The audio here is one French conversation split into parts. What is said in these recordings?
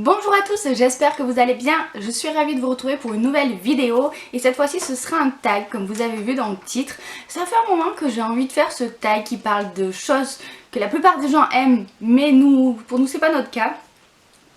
Bonjour à tous, j'espère que vous allez bien. Je suis ravie de vous retrouver pour une nouvelle vidéo et cette fois-ci ce sera un tag comme vous avez vu dans le titre. Ça fait un moment que j'ai envie de faire ce tag qui parle de choses que la plupart des gens aiment mais pour nous c'est pas notre cas.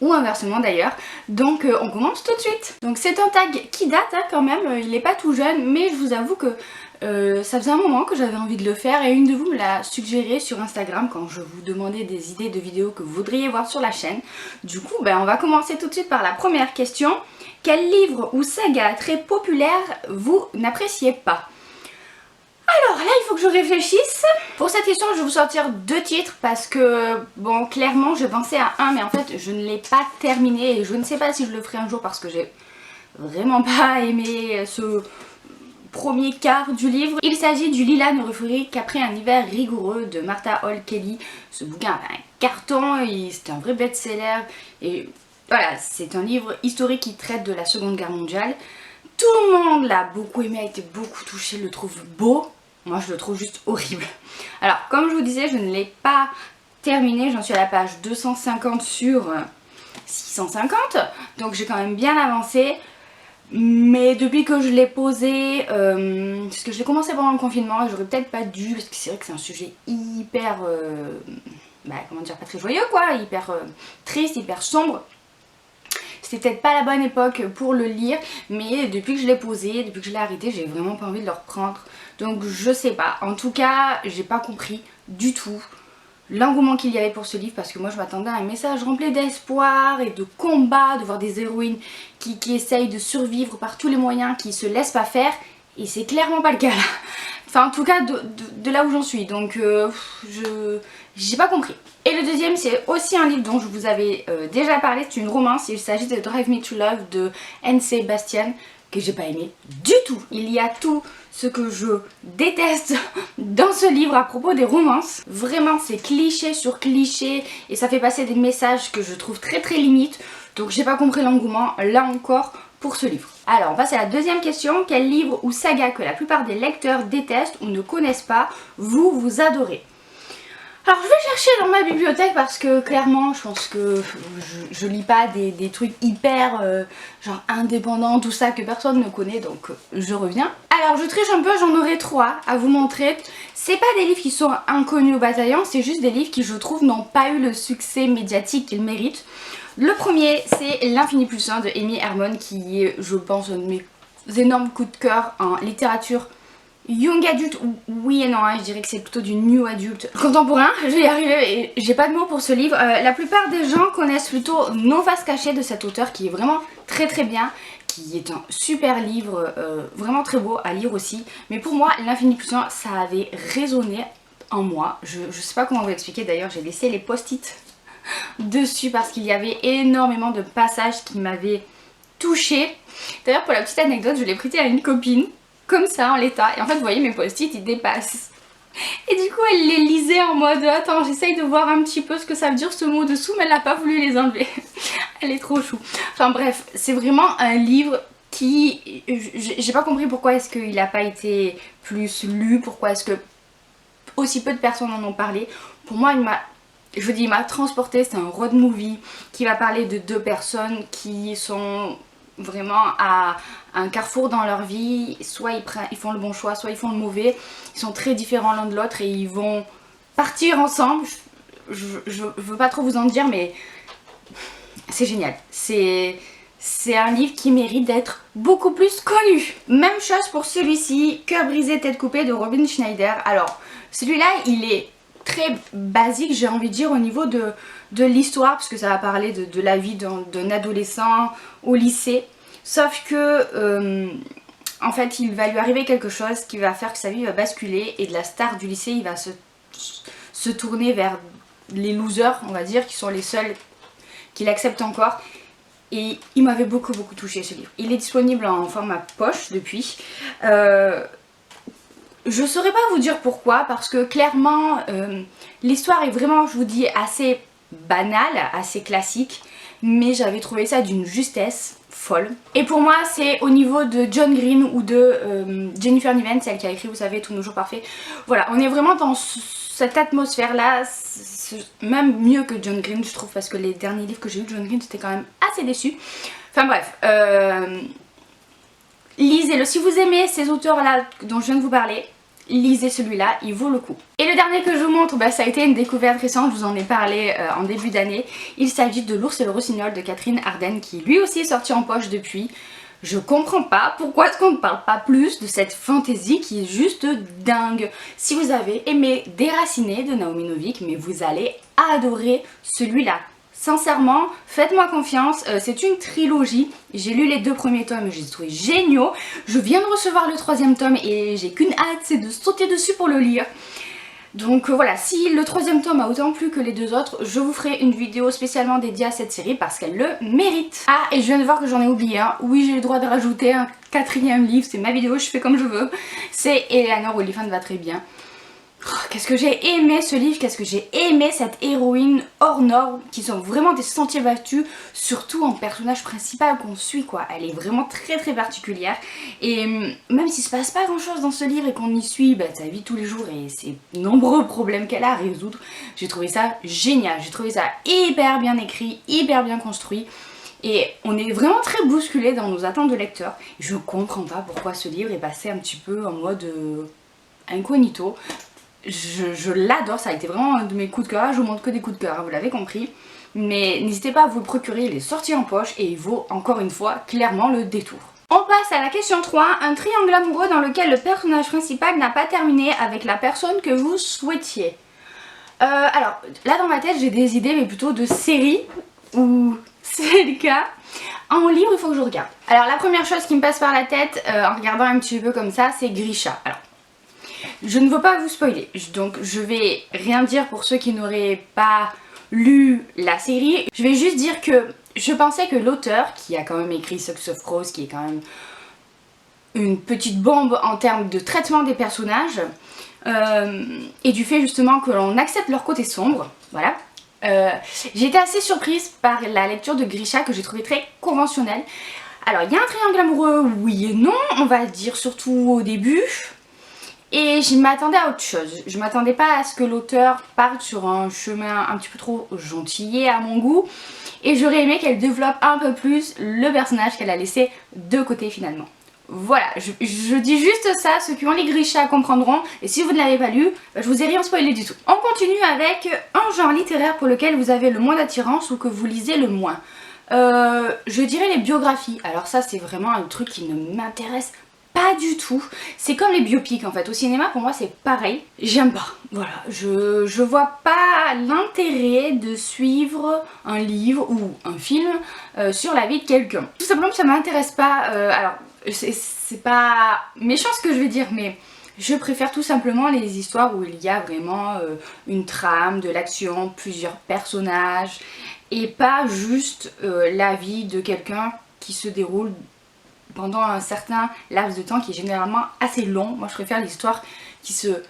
Ou inversement d'ailleurs, donc on commence tout de suite. Donc c'est un tag qui date quand même, il n'est pas tout jeune, mais je vous avoue que ça faisait un moment que j'avais envie de le faire et une de vous me l'a suggéré sur Instagram quand je vous demandais des idées de vidéos que vous voudriez voir sur la chaîne. Du coup on va commencer tout de suite par la première question. Quel livre ou saga très populaire vous n'appréciez pas ? Alors là il faut que je réfléchisse. Pour cette question je vais vous sortir deux titres parce que bon clairement je pensais à un mais en fait je ne l'ai pas terminé et je ne sais pas si je le ferai un jour parce que j'ai vraiment pas aimé ce premier quart du livre. Il s'agit du Lilas ne refleurit qu'après un hiver rigoureux de Martha Hall Kelly. Ce bouquin avait un carton, c'était un vrai best-seller et voilà, c'est un livre historique qui traite de la Seconde Guerre mondiale. Tout le monde l'a beaucoup aimé, a été beaucoup touché, le trouve beau. Moi je le trouve juste horrible. Alors comme je vous disais je ne l'ai pas terminé, j'en suis à la page 250 sur 650. Donc j'ai quand même bien avancé. Mais depuis que je l'ai posé, parce que je l'ai commencé pendant le confinement et j'aurais peut-être pas dû, parce que c'est vrai que c'est un sujet hyper, comment dire, pas très joyeux quoi, hyper triste, hyper sombre. C'était peut-être pas la bonne époque pour le lire, mais depuis que je l'ai posé, depuis que je l'ai arrêté, j'ai vraiment pas envie de le reprendre. Donc je sais pas, en tout cas j'ai pas compris du tout l'engouement qu'il y avait pour ce livre parce que moi je m'attendais à un message rempli d'espoir et de combat, de voir des héroïnes qui essayent de survivre par tous les moyens, qui se laissent pas faire et c'est clairement pas le cas là. Enfin en tout cas de là où j'en suis, donc j'ai pas compris. Et le deuxième c'est aussi un livre dont je vous avais déjà parlé, c'est une romance, il s'agit de Drive Me to Love de N.C. Bastian que j'ai pas aimé du tout. Il y a tout ce que je déteste dans ce livre à propos des romances. Vraiment c'est cliché sur cliché et ça fait passer des messages que je trouve très limites. Donc j'ai pas compris l'engouement là encore pour ce livre. Alors on passe à la deuxième question. Quel livre ou saga que la plupart des lecteurs détestent ou ne connaissent pas, vous adorez ? Alors je vais chercher dans ma bibliothèque parce que clairement je pense que je lis pas des trucs hyper genre indépendants, tout ça que personne ne connaît, donc je reviens. Alors je triche un peu, j'en aurai trois à vous montrer. C'est pas des livres qui sont inconnus au bataillon, c'est juste des livres qui je trouve n'ont pas eu le succès médiatique qu'ils méritent. Le premier c'est L'Infini plus 1 de Amy Herman qui est je pense un de mes énormes coups de cœur en littérature young adulte, oui et non, hein, je dirais que c'est plutôt du new adulte contemporain, je vais y arriver et j'ai pas de mots pour ce livre. La plupart des gens connaissent plutôt Nos faces cachées de cet auteur qui est vraiment très bien, qui est un super livre, vraiment très beau à lire aussi. Mais pour moi, L'Infini plus 1, ça avait résonné en moi, je sais pas comment vous expliquer d'ailleurs, j'ai laissé les post-it dessus parce qu'il y avait énormément de passages qui m'avaient touchée. D'ailleurs pour la petite anecdote, je l'ai prêté à une copine comme ça en l'état et en fait vous voyez mes post-it ils dépassent et du coup elle les lisait en mode attends j'essaye de voir un petit peu ce que ça veut dire ce mot dessous mais elle n'a pas voulu les enlever. Elle est trop chou. Enfin bref c'est vraiment un livre qui j'ai pas compris pourquoi est-ce qu'il n'a pas été plus lu, pourquoi est-ce que aussi peu de personnes en ont parlé. Pour moi il m'a transporté, c'est un road movie qui va parler de deux personnes qui sont vraiment à un carrefour dans leur vie, soit ils font le bon choix, soit ils font le mauvais, ils sont très différents l'un de l'autre et ils vont partir ensemble. Je veux pas trop vous en dire mais c'est génial, c'est un livre qui mérite d'être beaucoup plus connu. Même chose pour celui-ci, Cœur brisé, tête coupée de Robin Schneider. Alors celui-là il est très basique j'ai envie de dire au niveau de l'histoire parce que ça va parler de la vie d'un adolescent au lycée, sauf que en fait il va lui arriver quelque chose qui va faire que sa vie va basculer et de la star du lycée il va se tourner vers les losers on va dire, qui sont les seuls qui l'acceptent encore. Et il m'avait beaucoup touché ce livre. Il est disponible en format poche depuis. Je saurais pas vous dire pourquoi parce que clairement l'histoire est vraiment, je vous dis, assez banale, assez classique. mais j'avais trouvé ça d'une justesse folle. Et pour moi c'est au niveau de John Green ou de Jennifer Niven, celle qui a écrit vous savez Tous nos jours parfaits. Voilà, on est vraiment dans cette atmosphère là, même mieux que John Green je trouve, parce que les derniers livres que j'ai eu de John Green j'étais quand même assez déçue. Enfin bref, lisez-le. Si vous aimez ces auteurs là dont je viens de vous parler, lisez celui-là, il vaut le coup. Et le dernier que je vous montre, ça a été une découverte récente, je vous en ai parlé en début d'année. Il s'agit de L'ours et le rossignol de Catherine Arden, qui lui aussi est sorti en poche depuis. Je comprends pas pourquoi est-ce qu'on ne parle pas plus de cette fantaisie qui est juste dingue. Si vous avez aimé Déraciné de Naomi Novik, mais vous allez adorer celui-là. Sincèrement, faites-moi confiance, c'est une trilogie, j'ai lu les 2 premiers tomes et je les ai trouvés géniaux. Je viens de recevoir le 3e tome et j'ai qu'une hâte, c'est de sauter dessus pour le lire. Donc voilà, si le 3e tome a autant plu que les 2 autres, je vous ferai une vidéo spécialement dédiée à cette série parce qu'elle le mérite. Ah, et je viens de voir que j'en ai oublié un. Oui, j'ai le droit de rajouter un 4e livre, c'est ma vidéo, je fais comme je veux. C'est Eleanor Oliphant va très bien. Oh, qu'est-ce que j'ai aimé ce livre, qu'est-ce que j'ai aimé cette héroïne hors norme, qui sont vraiment des sentiers battus, surtout en personnage principal qu'on suit quoi. Elle est vraiment très très particulière et même s'il se passe pas grand chose dans ce livre et qu'on y suit sa vie tous les jours et ses nombreux problèmes qu'elle a à résoudre, j'ai trouvé ça génial, j'ai trouvé ça hyper bien écrit, hyper bien construit. Et on est vraiment très bousculé dans nos attentes de lecteur. Je comprends pas pourquoi ce livre est passé un petit peu en mode incognito. Je l'adore, ça a été vraiment un de mes coups de cœur, je vous montre que des coups de cœur, hein, vous l'avez compris. Mais n'hésitez pas à vous le procurer, il est sorti en poche et il vaut encore une fois clairement le détour. On passe à la question 3, un triangle amoureux dans lequel le personnage principal n'a pas terminé avec la personne que vous souhaitiez. Alors là dans ma tête j'ai des idées mais plutôt de séries où c'est le cas. En livre il faut que je regarde. Alors la première chose qui me passe par la tête en regardant un petit peu comme ça c'est Grisha. Alors je ne veux pas vous spoiler, donc je vais rien dire pour ceux qui n'auraient pas lu la série. Je vais juste dire que je pensais que l'auteur, qui a quand même écrit Success of Crows, qui est quand même une petite bombe en termes de traitement des personnages, et du fait justement que l'on accepte leur côté sombre, voilà. J'ai été assez surprise par la lecture de Grisha que j'ai trouvé très conventionnelle. Alors il y a un triangle amoureux, oui et non, on va dire surtout au début. Et je m'attendais à autre chose, je m'attendais pas à ce que l'auteur parte sur un chemin un petit peu trop gentillet à mon goût. Et j'aurais aimé qu'elle développe un peu plus le personnage qu'elle a laissé de côté finalement. Voilà, je dis juste ça, ceux qui ont les Grisha comprendront. Et si vous ne l'avez pas lu, je vous ai rien spoilé du tout. On continue avec un genre littéraire pour lequel vous avez le moins d'attirance ou que vous lisez le moins. Je dirais les biographies. Alors ça c'est vraiment un truc qui ne m'intéresse pas du tout. C'est comme les biopics en fait. Au cinéma pour moi c'est pareil. J'aime pas. Voilà. Je vois pas l'intérêt de suivre un livre ou un film sur la vie de quelqu'un. Tout simplement ça m'intéresse pas. Alors c'est pas méchant ce que je vais dire mais je préfère tout simplement les histoires où il y a vraiment une trame, de l'action, plusieurs personnages et pas juste la vie de quelqu'un qui se déroule pendant un certain laps de temps qui est généralement assez long. Moi je préfère les histoires qui se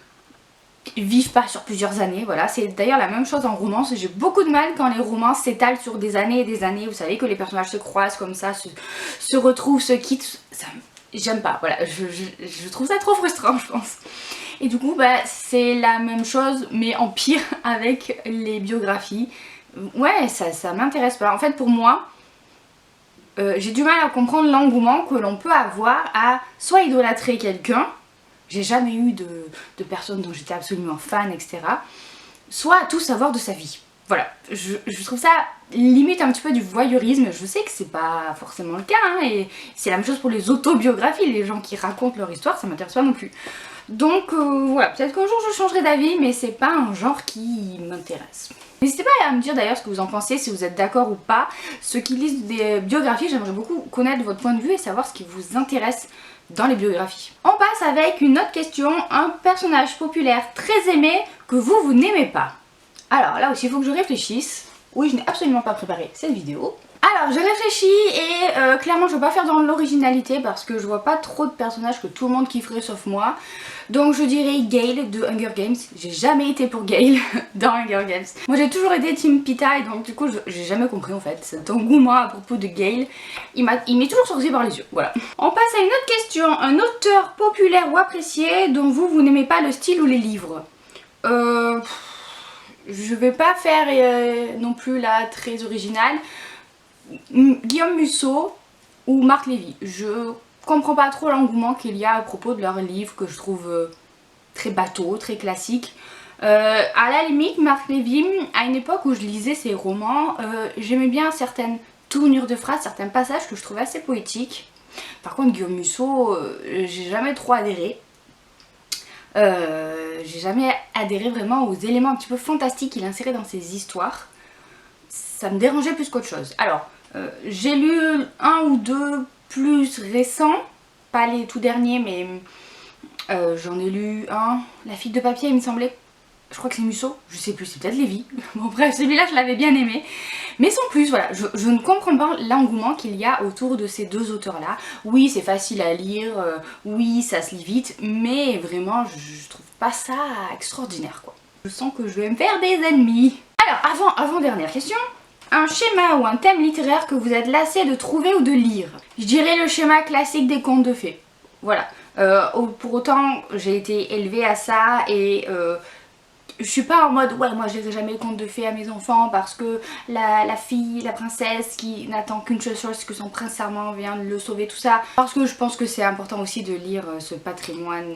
vivent pas sur plusieurs années, voilà. C'est d'ailleurs la même chose en romance, j'ai beaucoup de mal quand les romances s'étalent sur des années et des années, vous savez que les personnages se croisent comme ça, se retrouvent, se quittent, j'aime pas, voilà, je trouve ça trop frustrant je pense. Et du coup c'est la même chose mais en pire avec les biographies. Ouais, ça m'intéresse pas, en fait pour moi j'ai du mal à comprendre l'engouement que l'on peut avoir à soit idolâtrer quelqu'un, j'ai jamais eu de personne dont j'étais absolument fan, etc. Soit à tout savoir de sa vie. Voilà, je trouve ça limite un petit peu du voyeurisme, je sais que c'est pas forcément le cas, hein, et c'est la même chose pour les autobiographies, les gens qui racontent leur histoire, ça m'intéresse pas non plus. Donc voilà, peut-être qu'un jour je changerai d'avis, mais c'est pas un genre qui m'intéresse. N'hésitez pas à me dire d'ailleurs ce que vous en pensez, si vous êtes d'accord ou pas. Ceux qui lisent des biographies, j'aimerais beaucoup connaître votre point de vue et savoir ce qui vous intéresse dans les biographies. On passe avec une autre question, un personnage populaire très aimé que vous n'aimez pas. Alors là aussi il faut que je réfléchisse. Oui, je n'ai absolument pas préparé cette vidéo. Alors j'ai réfléchi et clairement je vais pas faire dans l'originalité parce que je vois pas trop de personnages que tout le monde kifferait sauf moi. Donc je dirais Gale de Hunger Games. J'ai jamais été pour Gale dans Hunger Games. Moi j'ai toujours été Team Pita et donc du coup j'ai jamais compris en fait cet engouement à propos de Gale. Il m'est toujours sorti par les yeux, voilà. On passe à une autre question. Un auteur populaire ou apprécié dont vous n'aimez pas le style ou les livres? Je vais pas faire non plus là très original. Guillaume Musso ou Marc Lévy. Je comprends pas trop l'engouement qu'il y a à propos de leurs livres que je trouve très bateau, très classique. À la limite, Marc Lévy, à une époque où je lisais ses romans, j'aimais bien certaines tournures de phrases, certains passages que je trouvais assez poétiques. Par contre, Guillaume Musso, j'ai jamais trop adhéré. J'ai jamais adhéré vraiment aux éléments un petit peu fantastiques qu'il insérait dans ses histoires. Ça me dérangeait plus qu'autre chose. Alors, j'ai lu un ou deux plus récents, pas les tout derniers, mais j'en ai lu un, La fille de papier il me semblait. Je crois que c'est Musso, je sais plus, c'est peut-être Lévy. Bon bref, celui-là je l'avais bien aimé. Mais sans plus, voilà, je ne comprends pas l'engouement qu'il y a autour de ces deux auteurs-là. Oui, c'est facile à lire, oui, ça se lit vite, mais vraiment, je trouve pas ça extraordinaire, quoi. Je sens que je vais me faire des ennemis. Alors, avant-dernière question. Un schéma ou un thème littéraire que vous êtes lassé de trouver ou de lire? Je dirais le schéma classique des contes de fées. Voilà. Pour autant, j'ai été élevée à ça et je suis pas en mode ouais moi je lirai jamais le conte de fées à mes enfants parce que la fille, la princesse qui n'attend qu'une seule chose, que son prince charmant vient de le sauver, tout ça. Parce que je pense que c'est important aussi de lire ce patrimoine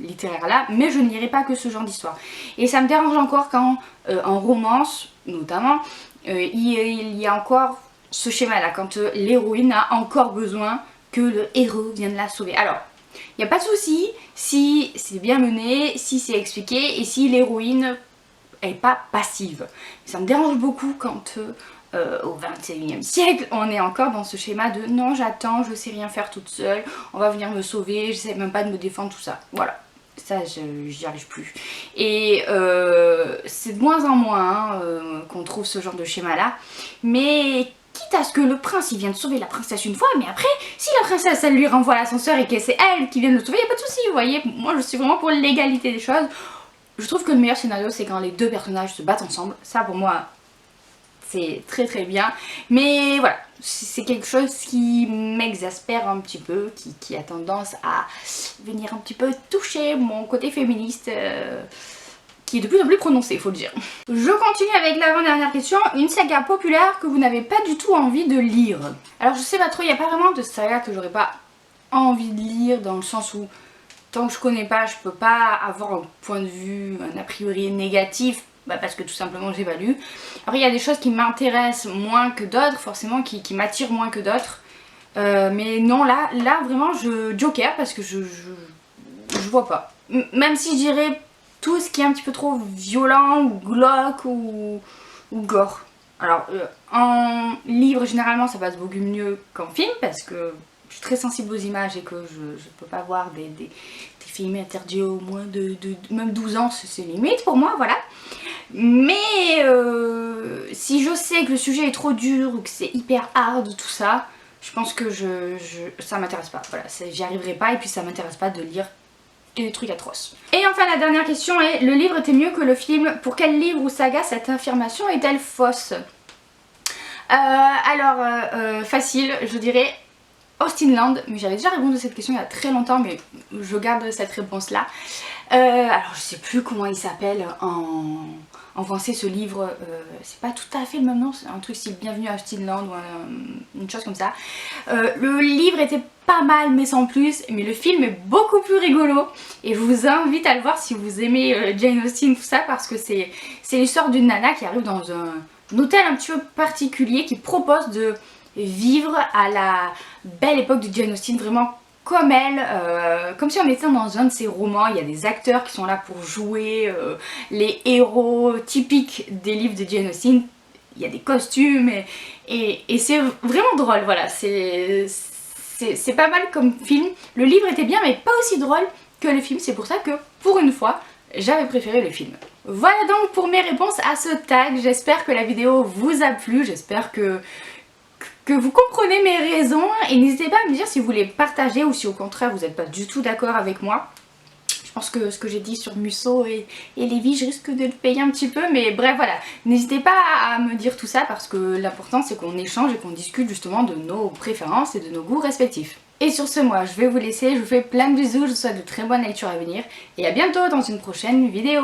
littéraire là, mais je ne lirai pas que ce genre d'histoire. Et ça me dérange encore quand en romance notamment, il y a encore ce schéma là, quand l'héroïne a encore besoin que le héros vienne la sauver. Alors, il n'y a pas de souci si c'est bien mené, si c'est expliqué et si l'héroïne n'est pas passive. Ça me dérange beaucoup quand au 21e siècle on est encore dans ce schéma de non j'attends, je sais rien faire toute seule, on va venir me sauver, je sais même pas de me défendre, tout ça. Voilà. Ça, j'y arrive plus. Et c'est de moins en moins qu'on trouve ce genre de schéma-là. Mais quitte à ce que le prince, il vienne sauver la princesse une fois, mais après, si la princesse, elle lui renvoie l'ascenseur et que c'est elle qui vient le sauver, il n'y a pas de souci, vous voyez. Moi, je suis vraiment pour l'égalité des choses. Je trouve que le meilleur scénario, c'est quand les deux personnages se battent ensemble. Ça, pour moi, c'est très très bien. Mais voilà, c'est quelque chose qui m'exaspère un petit peu, qui a tendance à venir un petit peu toucher mon côté féministe qui est de plus en plus prononcé, il faut le dire. Je continue avec l'avant-dernière question. Une saga populaire que vous n'avez pas du tout envie de lire. Alors je sais pas trop, il n'y a pas vraiment de saga que j'aurais pas envie de lire dans le sens où tant que je connais pas, je peux pas avoir un point de vue, un a priori négatif. Parce que tout simplement j'évalue. Après il y a des choses qui m'intéressent moins que d'autres, forcément qui m'attirent moins que d'autres. Mais non là vraiment je joker parce que je vois pas. Même si je dirais tout ce qui est un petit peu trop violent ou glauque ou gore. Alors en livre généralement ça passe beaucoup mieux qu'en film parce que je suis très sensible aux images et que je peux pas voir des films interdits au moins de même 12 ans, c'est limite pour moi, voilà. Mais si je sais que le sujet est trop dur ou que c'est hyper hard tout ça, je pense que ça m'intéresse pas, voilà, j'y arriverai pas et puis ça m'intéresse pas de lire des trucs atroces. Et enfin la dernière question est, le livre était mieux que le film, pour quel livre ou saga cette affirmation est-elle fausse? Facile, je dirais Austin Land, mais j'avais déjà répondu à cette question il y a très longtemps, mais je garde cette réponse là. Alors je sais plus comment il s'appelle en français ce livre, c'est pas tout à fait le même nom, c'est un truc style Bienvenue à Austin Land ou une chose comme ça. Le livre était pas mal mais sans plus, mais le film est beaucoup plus rigolo et je vous invite à le voir si vous aimez Jane Austen, tout ça, parce que c'est l'histoire d'une nana qui arrive dans un hôtel un petit peu particulier, qui propose de vivre à la belle époque de Jane Austen, vraiment comme elle, comme si on était dans un de ses romans. Il y a des acteurs qui sont là pour jouer les héros typiques des livres de Jane Austen. Il y a des costumes et c'est vraiment drôle, voilà, c'est pas mal comme film. Le livre était bien mais pas aussi drôle que le film, c'est pour ça que pour une fois j'avais préféré le film. Voilà donc pour mes réponses à ce tag, j'espère que la vidéo vous a plu, j'espère que que vous comprenez mes raisons et n'hésitez pas à me dire si vous voulez partager ou si au contraire vous n'êtes pas du tout d'accord avec moi. Je pense que ce que j'ai dit sur Musso et Lévi, je risque de le payer un petit peu, mais bref voilà, n'hésitez pas à me dire tout ça parce que l'important c'est qu'on échange et qu'on discute justement de nos préférences et de nos goûts respectifs. Et sur ce, moi je vais vous laisser, je vous fais plein de bisous, je vous souhaite de très bonnes lectures à venir et à bientôt dans une prochaine vidéo.